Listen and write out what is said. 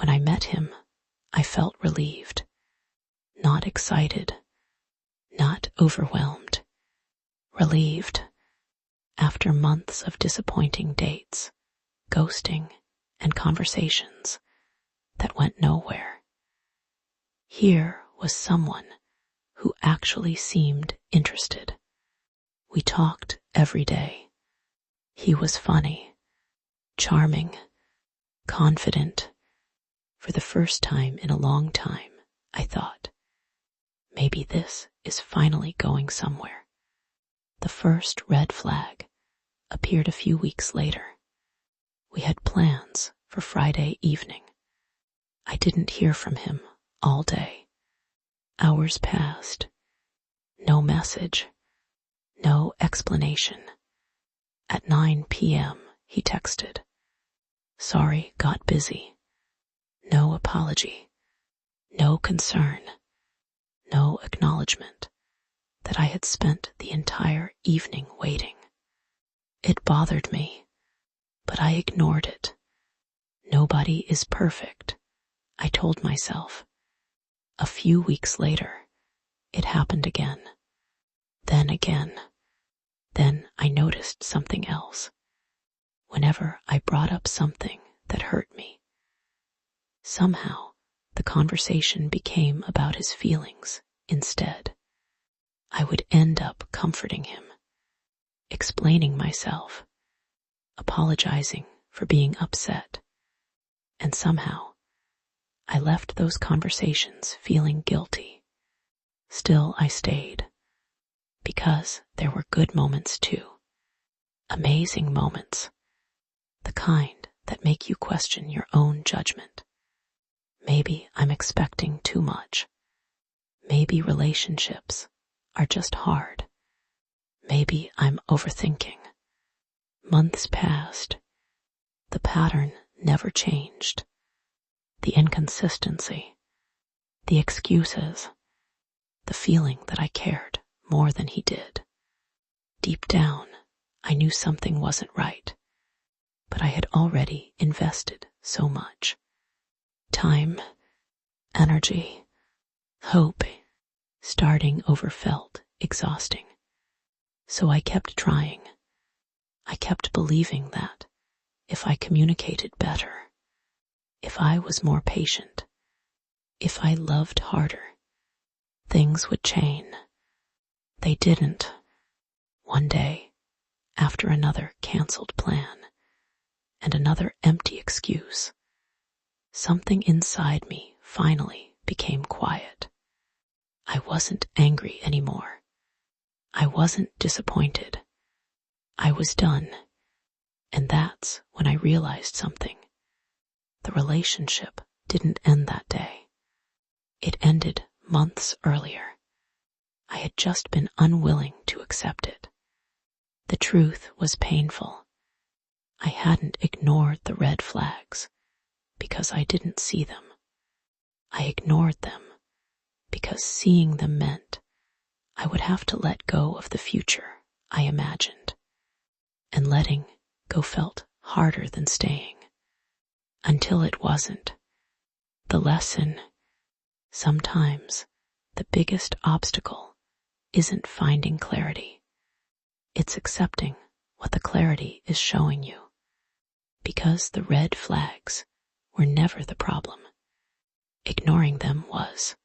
When I met him, I felt relieved, not excited, not overwhelmed, relieved after months of disappointing dates, ghosting, and conversations that went nowhere. Here was someone who actually seemed interested. We talked every day. He was funny, charming, confident. For the first time in a long time, I thought, maybe this is finally going somewhere. The first red flag appeared a few weeks later. We had plans for Friday evening. I didn't hear from him all day. Hours passed. No message. No explanation. At 9 p.m., he texted, "Sorry, got busy." No apology. No concern. No acknowledgement that I had spent the entire evening waiting. It bothered me, but I ignored it. Nobody is perfect, I told myself. A few weeks later, it happened again. Then again. Then I noticed something else. Whenever I brought up something that hurt me, somehow the conversation became about his feelings instead. I would end up comforting him, explaining myself, apologizing for being upset, and somehow I left those conversations feeling guilty. Still, I stayed, because there were good moments too. Amazing moments, the kind that make you question your own judgment. Maybe I'm expecting too much. Maybe relationships are just hard. Maybe I'm overthinking. Months passed. The pattern never changed. The inconsistency, the excuses, the feeling that I cared more than he did. Deep down, I knew something wasn't right, but I had already invested so much. Time, energy, hope. Starting over felt exhausting. So I kept trying. I kept believing that if I communicated better, if I was more patient, if I loved harder, things would change. They didn't. One day, after another canceled plan and another empty excuse, something inside me finally became quiet. I wasn't angry anymore. I wasn't disappointed. I was done. And that's when I realized something. The relationship didn't end that day. It ended months earlier. I had just been unwilling to accept it. The truth was painful. I hadn't ignored the red flags because I didn't see them. I ignored them because seeing them meant I would have to let go of the future I imagined. And letting go felt harder than staying. Until it wasn't. The lesson: sometimes the biggest obstacle isn't finding clarity. It's accepting what the clarity is showing you. Because the red flags were never the problem. Ignoring them was.